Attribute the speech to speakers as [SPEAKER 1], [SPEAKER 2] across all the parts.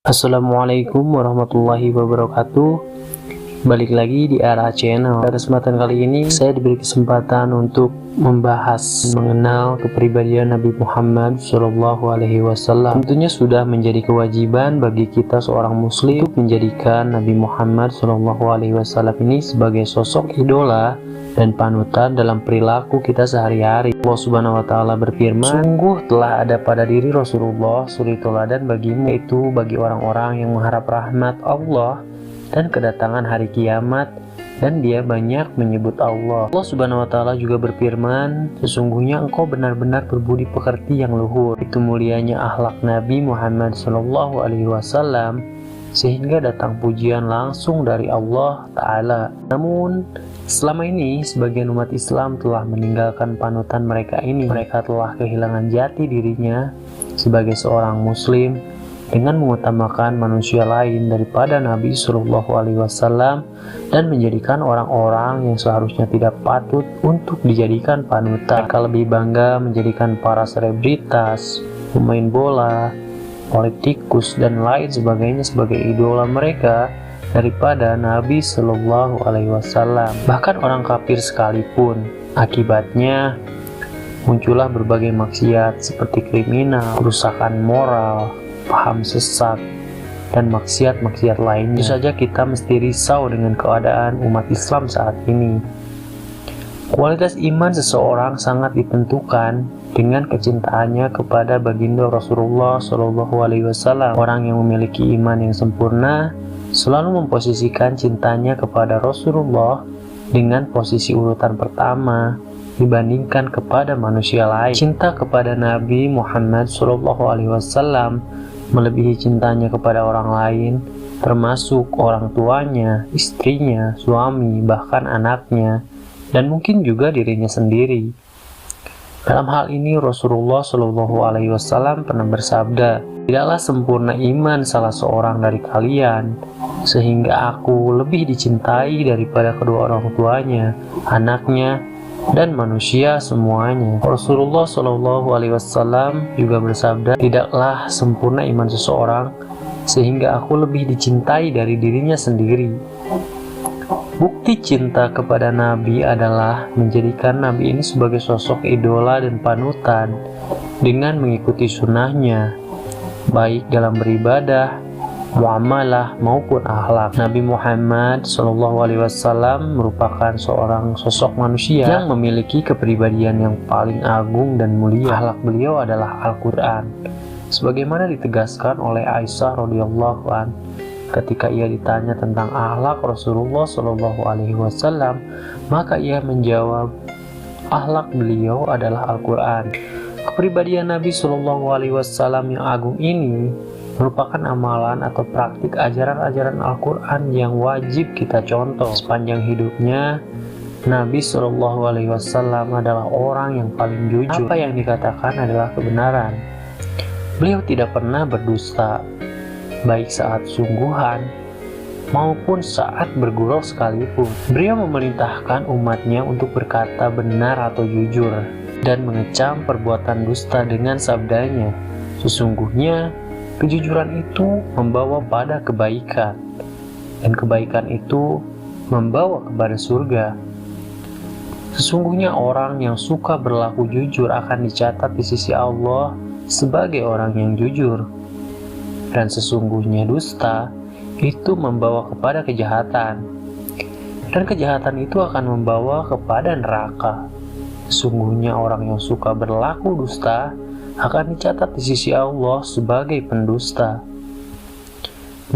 [SPEAKER 1] Assalamualaikum warahmatullahi wabarakatuh. Balik lagi di Ara Channel. Pada kesempatan kali ini saya diberi kesempatan untuk membahas mengenal kepribadian Nabi Muhammad SAW. Tentunya sudah menjadi kewajiban bagi kita seorang muslim untuk menjadikan Nabi Muhammad SAW ini sebagai sosok idola dan panutan dalam perilaku kita sehari-hari. Allah Subhanahu wa Ta'ala berfirman, sungguh telah ada pada diri Rasulullah suri teladan bagimu, itu bagi orang-orang yang mengharap rahmat Allah dan kedatangan hari kiamat, dan dia banyak menyebut Allah. Allah Subhanahu wa Ta'ala juga berfirman, sesungguhnya engkau benar-benar berbudi pekerti yang luhur. Itu mulianya akhlak Nabi Muhammad SAW, sehingga datang pujian langsung dari Allah Ta'ala. Namun selama ini sebagian umat Islam telah meninggalkan panutan mereka ini. Mereka telah kehilangan jati dirinya sebagai seorang muslim dengan mengutamakan manusia lain daripada Nabi SAW dan menjadikan orang-orang yang seharusnya tidak patut untuk dijadikan panutan. Mereka lebih bangga menjadikan para selebritas, pemain bola, politikus, dan lain sebagainya sebagai idola mereka daripada Nabi SAW. Bahkan orang kafir sekalipun. Akibatnya muncullah berbagai maksiat seperti kriminal, kerusakan moral, paham sesat, dan maksiat-maksiat lainnya. Tentu saja kita mesti risau dengan keadaan umat Islam saat ini. Kualitas iman seseorang sangat ditentukan dengan kecintaannya kepada baginda Rasulullah SAW. Orang yang memiliki iman yang sempurna selalu memposisikan cintanya kepada Rasulullah dengan posisi urutan pertama dibandingkan kepada manusia lain. Cinta kepada Nabi Muhammad SAW melebihi cintanya kepada orang lain, termasuk orang tuanya, istrinya, suami, bahkan anaknya, dan mungkin juga dirinya sendiri. Dalam hal ini Rasulullah SAW pernah bersabda, tidaklah sempurna iman salah seorang dari kalian sehingga aku lebih dicintai daripada kedua orang tuanya, anaknya, dan manusia semuanya. Rasulullah SAW juga bersabda, tidaklah sempurna iman seseorang sehingga aku lebih dicintai dari dirinya sendiri. Bukti cinta kepada Nabi adalah menjadikan Nabi ini sebagai sosok idola dan panutan dengan mengikuti sunnahnya, baik dalam beribadah, muamalah maupun akhlak. Nabi Muhammad SAW merupakan seorang sosok manusia yang memiliki kepribadian yang paling agung dan mulia. Akhlak beliau adalah Al-Quran, sebagaimana ditegaskan oleh Aisyah radhiyallahu anha ketika ia ditanya tentang akhlak Rasulullah SAW, maka ia menjawab, akhlak beliau adalah Al-Quran. Kepribadian Nabi SAW yang agung ini merupakan amalan atau praktik ajaran-ajaran Al-Quran yang wajib kita contoh. Sepanjang hidupnya, Nabi SAW adalah orang yang paling jujur. Apa yang dikatakan adalah kebenaran. Beliau tidak pernah berdusta, baik saat sungguhan maupun saat bergurau sekalipun. Beliau memerintahkan umatnya untuk berkata benar atau jujur dan mengecam perbuatan dusta dengan sabdanya, sesungguhnya kejujuran itu membawa pada kebaikan, dan kebaikan itu membawa kepada surga. Sesungguhnya orang yang suka berlaku jujur akan dicatat di sisi Allah sebagai orang yang jujur, dan sesungguhnya dusta itu membawa kepada kejahatan, dan kejahatan itu akan membawa kepada neraka. Sesungguhnya orang yang suka berlaku dusta akan dicatat di sisi Allah sebagai pendusta.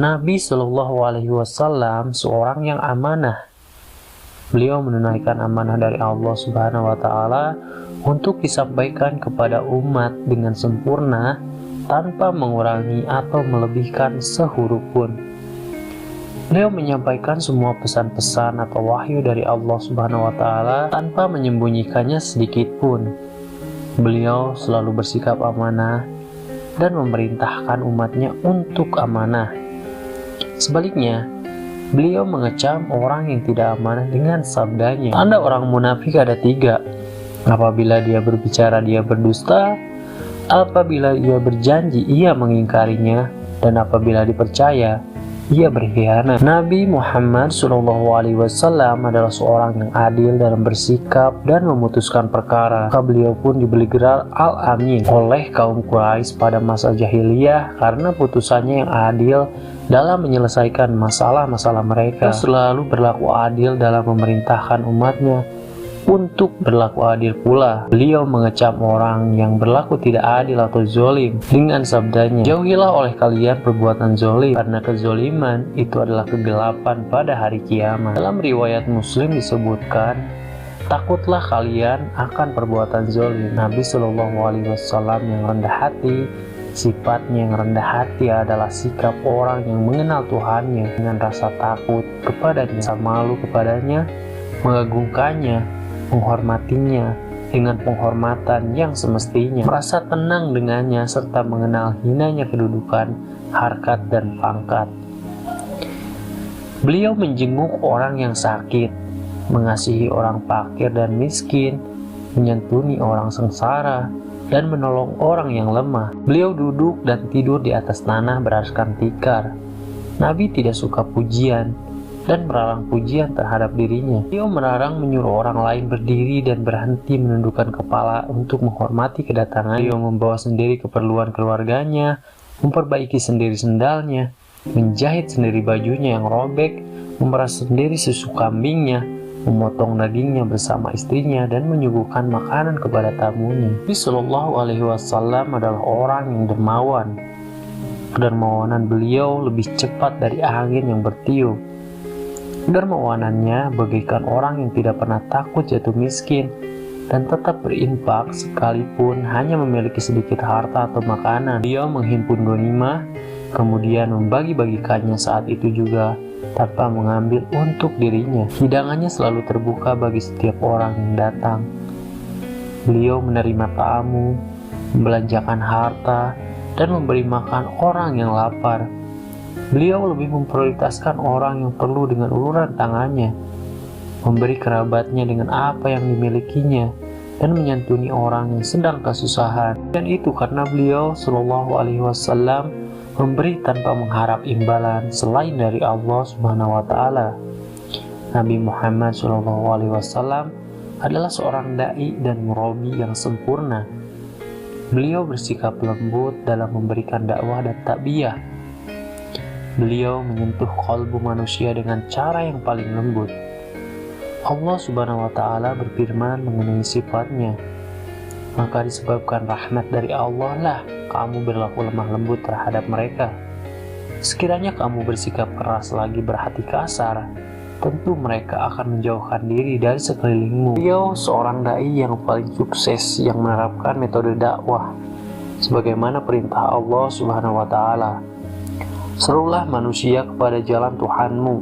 [SPEAKER 1] Nabi SAW seorang yang amanah. Beliau menunaikan amanah dari Allah Subhanahu wa Ta'ala untuk disampaikan kepada umat dengan sempurna tanpa mengurangi atau melebihkan sehuruf pun. Beliau menyampaikan semua pesan-pesan atau wahyu dari Allah Subhanahu wa Ta'ala tanpa menyembunyikannya sedikit pun. Beliau selalu bersikap amanah dan memerintahkan umatnya untuk amanah. Sebaliknya, beliau mengecam orang yang tidak amanah dengan sabdanya. Tanda orang munafik ada 3. Apabila dia berbicara, dia berdusta. Apabila ia berjanji, ia mengingkarinya. dan apabila dipercaya, ia berkhianat. Nabi Muhammad SAW adalah seorang yang adil dalam bersikap dan memutuskan perkara. Maka beliau pun diberi gelar Al-Amin oleh kaum Quraisy pada masa jahiliyah karena putusannya yang adil dalam menyelesaikan masalah-masalah mereka. Beliau selalu berlaku adil dalam memerintahkan umatnya untuk berlaku adil pula. Beliau mengecam orang yang berlaku tidak adil atau zolim dengan sabdanya, "Jauhilah oleh kalian perbuatan zolim, karena kezoliman itu adalah kegelapan pada hari kiamat." Dalam riwayat Muslim disebutkan, "Takutlah kalian akan perbuatan zolim." Nabi SAW yang rendah hati, sifatnya yang rendah hati adalah sikap orang yang mengenal Tuhannya dengan rasa takut kepadanya, rasa malu kepadanya, mengagungkannya, menghormatinya dengan penghormatan yang semestinya, merasa tenang dengannya, serta mengenal hinanya kedudukan, harkat, dan pangkat. Beliau menjenguk orang yang sakit, mengasihi orang fakir dan miskin, menyantuni orang sengsara, dan menolong orang yang lemah. Beliau duduk dan tidur di atas tanah beralaskan tikar. Nabi tidak suka pujian dan melarang pujian terhadap dirinya. Beliau melarang menyuruh orang lain berdiri dan berhenti menundukkan kepala untuk menghormati kedatangan. Beliau membawa sendiri keperluan keluarganya, memperbaiki sendiri sendalnya, menjahit sendiri bajunya yang robek, memeras sendiri susu kambingnya, memotong dagingnya bersama istrinya, dan menyuguhkan makanan kepada tamunya. Nabi SAW adalah orang yang dermawan. Kedermawanan beliau lebih cepat dari angin yang bertiup. Kedermawanannya bagaikan orang yang tidak pernah takut jatuh miskin dan tetap berinfak sekalipun hanya memiliki sedikit harta atau makanan. Beliau menghimpun ghanimah, kemudian membagi-bagikannya saat itu juga tanpa mengambil untuk dirinya. Hidangannya selalu terbuka bagi setiap orang yang datang. Beliau menerima tamu, membelanjakan harta, dan memberi makan orang yang lapar. Beliau lebih memprioritaskan orang yang perlu dengan uluran tangannya, memberi kerabatnya dengan apa yang dimilikinya, dan menyantuni orang yang sedang kesusahan. Dan itu karena beliau SAW memberi tanpa mengharap imbalan selain dari Allah Subhanahu wa Ta'ala. Nabi Muhammad SAW adalah seorang dai dan murabi yang sempurna. Beliau bersikap lembut dalam memberikan dakwah dan takbiyah. Beliau menyentuh kalbu manusia dengan cara yang paling lembut. Allah Subhanahu wa Ta'ala berfirman mengenai sifatnya, "Maka disebabkan rahmat dari Allah lah kamu berlaku lemah lembut terhadap mereka. Sekiranya kamu bersikap keras lagi berhati kasar, tentu mereka akan menjauhkan diri dari sekelilingmu." Beliau seorang dai yang paling sukses yang menerapkan metode dakwah sebagaimana perintah Allah Subhanahu wa Ta'ala. "Serulah manusia kepada jalan Tuhanmu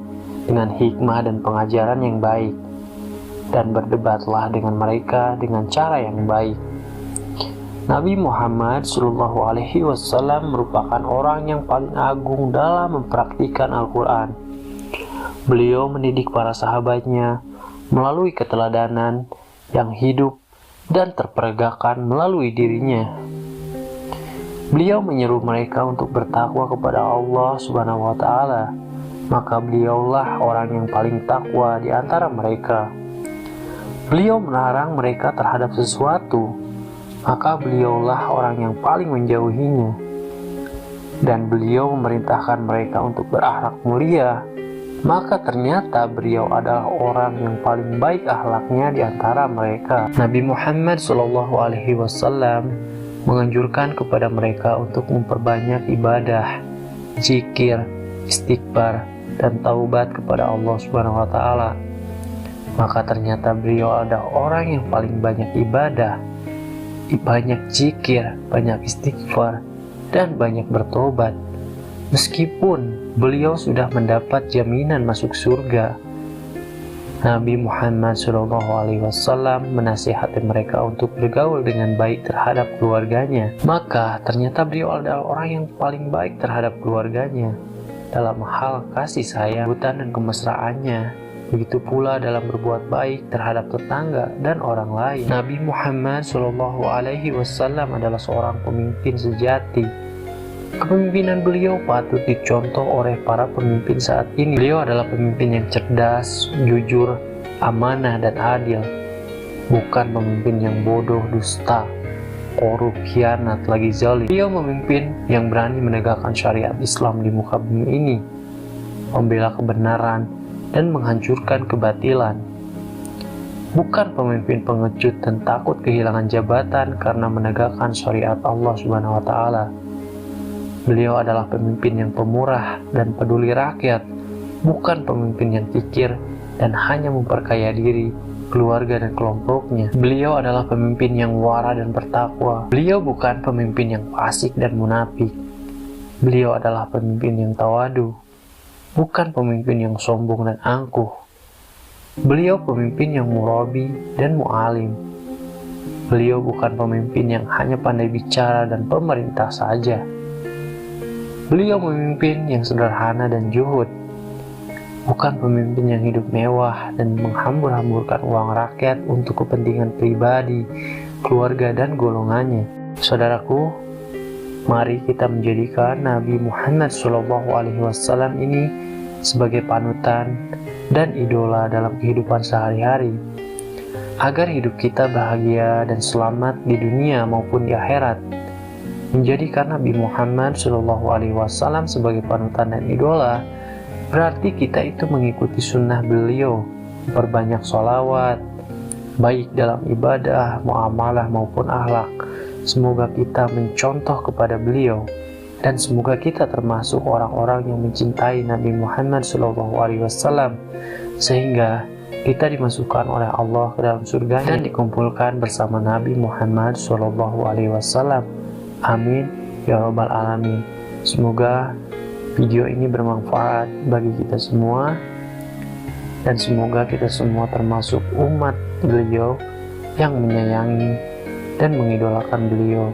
[SPEAKER 1] dengan hikmah dan pengajaran yang baik, dan berdebatlah dengan mereka dengan cara yang baik." Nabi Muhammad SAW merupakan orang yang paling agung dalam mempraktikkan Al-Quran. Beliau mendidik para sahabatnya melalui keteladanan yang hidup dan terperagakan melalui dirinya. Beliau menyeru mereka untuk bertakwa kepada Allah Subhanahu wa Ta'ala, maka beliaulah orang yang paling takwa di antara mereka. Beliau melarang mereka terhadap sesuatu, maka beliaulah orang yang paling menjauhinya. Dan beliau memerintahkan mereka untuk berakhlak mulia, maka ternyata beliau adalah orang yang paling baik akhlaknya di antara mereka. Nabi Muhammad SAW menganjurkan kepada mereka untuk memperbanyak ibadah, zikir, istighfar, dan taubat kepada Allah Subhanahu wa Ta'ala. Maka ternyata beliau adalah orang yang paling banyak ibadah, banyak zikir, banyak istighfar, dan banyak bertobat. Meskipun beliau sudah mendapat jaminan masuk surga, Nabi Muhammad SAW menasihati mereka untuk bergaul dengan baik terhadap keluarganya. Maka ternyata beliau adalah orang yang paling baik terhadap keluarganya dalam hal kasih sayang, kelembutan, dan kemesraannya. Begitu pula dalam berbuat baik terhadap tetangga dan orang lain. Nabi Muhammad SAW adalah seorang pemimpin sejati Kepemimpinan beliau patut dicontoh oleh para pemimpin saat ini. Beliau adalah pemimpin yang cerdas, jujur, amanah, dan adil. Bukan pemimpin yang bodoh, dusta, korup, khianat, lagi zalim. Beliau memimpin yang berani menegakkan syariat Islam di muka bumi ini, membela kebenaran, dan menghancurkan kebatilan. Bukan pemimpin pengecut dan takut kehilangan jabatan karena menegakkan syariat Allah Subhanahu wa Ta'ala. Beliau adalah pemimpin yang pemurah dan peduli rakyat, bukan pemimpin yang kikir dan hanya memperkaya diri, keluarga, dan kelompoknya. Beliau adalah pemimpin yang wara dan bertakwa. Beliau bukan pemimpin yang fasik dan munafik. Beliau adalah pemimpin yang tawadu, bukan pemimpin yang sombong dan angkuh. Beliau pemimpin yang murabi dan mu'alim. Beliau bukan pemimpin yang hanya pandai bicara dan pemerintah saja. Beliau pemimpin yang sederhana dan zuhud, bukan pemimpin yang hidup mewah dan menghambur-hamburkan uang rakyat untuk kepentingan pribadi, keluarga, dan golongannya. Saudaraku, mari kita menjadikan Nabi Muhammad SAW ini sebagai panutan dan idola dalam kehidupan sehari-hari, agar hidup kita bahagia dan selamat di dunia maupun di akhirat. Menjadikan Nabi Muhammad SAW sebagai panutan dan idola berarti kita itu mengikuti sunnah beliau, memperbanyak sholawat, baik dalam ibadah, muamalah maupun akhlak. Semoga kita mencontoh kepada beliau, dan semoga kita termasuk orang-orang yang mencintai Nabi Muhammad SAW, sehingga kita dimasukkan oleh Allah ke dalam surga dan dikumpulkan bersama Nabi Muhammad SAW. Amin ya rabbal alamin. Semoga video ini bermanfaat bagi kita semua, dan semoga kita semua termasuk umat beliau yang menyayangi dan mengidolakan beliau.